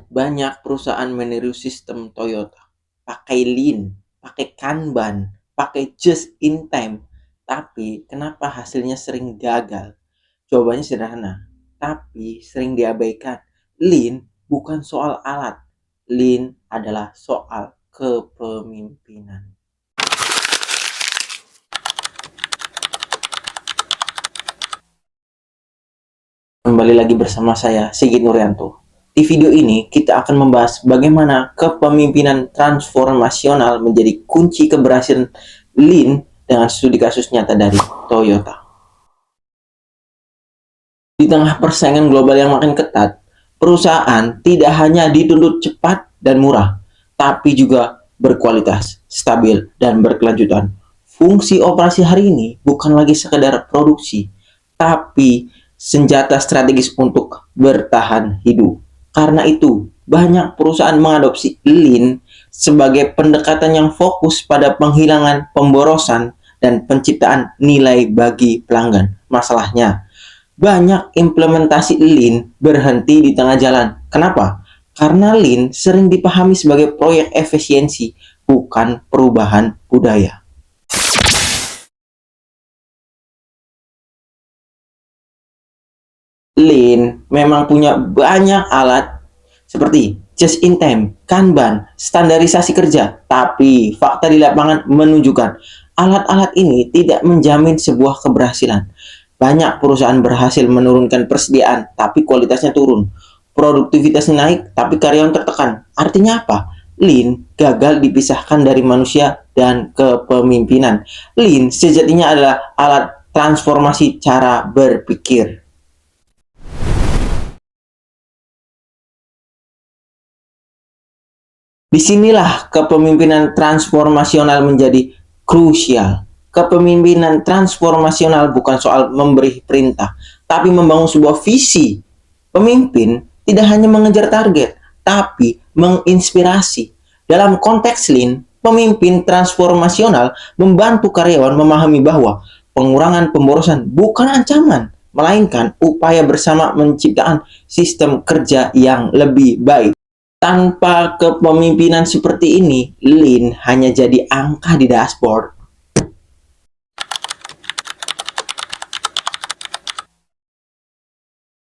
Banyak perusahaan meniru sistem Toyota, pakai Lean, pakai Kanban, pakai just in time. Tapi kenapa hasilnya sering gagal? Jawabannya sederhana, tapi sering diabaikan. Lean bukan soal alat, Lean adalah soal kepemimpinan. Kembali lagi bersama saya, Sigit Nuryanto. Di video ini, kita akan membahas bagaimana kepemimpinan transformasional menjadi kunci keberhasilan Lean dengan studi kasus nyata dari Toyota. Di tengah persaingan global yang makin ketat, perusahaan tidak hanya dituntut cepat dan murah, tapi juga berkualitas, stabil, dan berkelanjutan. Fungsi operasi hari ini bukan lagi sekedar produksi, tapi senjata strategis untuk bertahan hidup. Karena itu, banyak perusahaan mengadopsi Lean sebagai pendekatan yang fokus pada penghilangan pemborosan dan penciptaan nilai bagi pelanggan. Masalahnya, banyak implementasi Lean berhenti di tengah jalan. Kenapa? Karena Lean sering dipahami sebagai proyek efisiensi, bukan perubahan budaya. Lean memang punya banyak alat seperti just in time, Kanban, standarisasi kerja. Tapi fakta di lapangan menunjukkan alat-alat ini tidak menjamin sebuah keberhasilan. Banyak perusahaan berhasil menurunkan persediaan, tapi kualitasnya turun. Produktivitasnya naik, tapi karyawan tertekan. Artinya apa? Lean gagal dipisahkan dari manusia dan kepemimpinan. Lean sejatinya adalah alat transformasi cara berpikir. Disinilah kepemimpinan transformasional menjadi krusial. Kepemimpinan transformasional bukan soal memberi perintah, tapi membangun sebuah visi. Pemimpin tidak hanya mengejar target, tapi menginspirasi. Dalam konteks Lean, pemimpin transformasional membantu karyawan memahami bahwa pengurangan pemborosan bukan ancaman, melainkan upaya bersama menciptakan sistem kerja yang lebih baik. Tanpa kepemimpinan seperti ini, Lean hanya jadi angka di dashboard.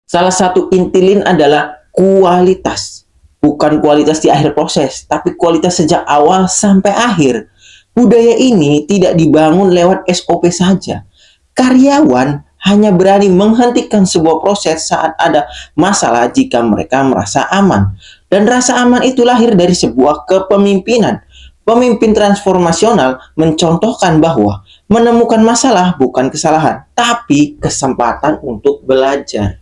Salah satu inti Lean adalah kualitas. Bukan kualitas di akhir proses, tapi kualitas sejak awal sampai akhir. Budaya ini tidak dibangun lewat SOP saja. Karyawan hanya berani menghentikan sebuah proses saat ada masalah jika mereka merasa aman. Dan rasa aman itu lahir dari sebuah kepemimpinan. Pemimpin transformasional mencontohkan bahwa menemukan masalah bukan kesalahan, tapi kesempatan untuk belajar.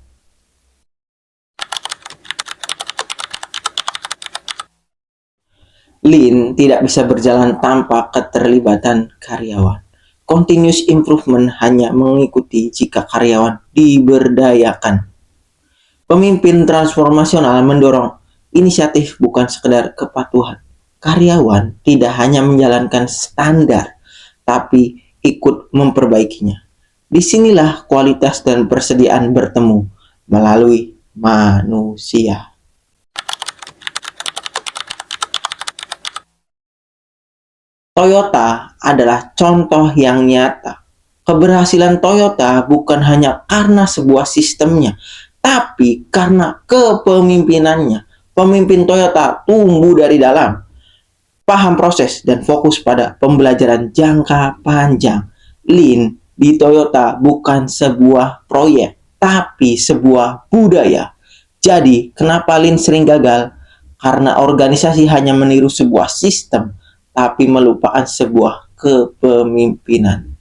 Lean tidak bisa berjalan tanpa keterlibatan karyawan. Continuous improvement hanya mengikuti jika karyawan diberdayakan. Pemimpin transformasional mendorong inisiatif bukan sekedar kepatuhan. Karyawan tidak hanya menjalankan standar, tapi ikut memperbaikinya. Disinilah kualitas dan persediaan bertemu melalui manusia. Toyota adalah contoh yang nyata. Keberhasilan Toyota bukan hanya karena sebuah sistemnya, tapi karena kepemimpinannya. Pemimpin Toyota tumbuh dari dalam, paham proses dan fokus pada pembelajaran jangka panjang. Lean di Toyota bukan sebuah proyek, tapi sebuah budaya. Jadi, kenapa Lean sering gagal? Karena organisasi hanya meniru sebuah sistem, tapi melupakan sebuah kepemimpinan.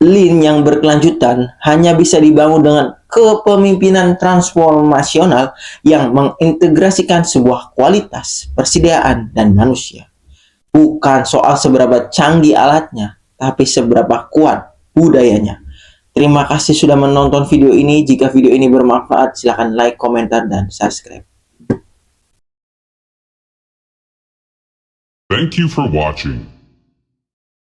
Lean yang berkelanjutan hanya bisa dibangun dengan kepemimpinan transformasional yang mengintegrasikan sebuah kualitas, persediaan, dan manusia. Bukan soal seberapa canggih alatnya, tapi seberapa kuat budayanya. Terima kasih sudah menonton video ini. Jika video ini bermanfaat, silahkan like, komentar, dan subscribe. Thank you for watching.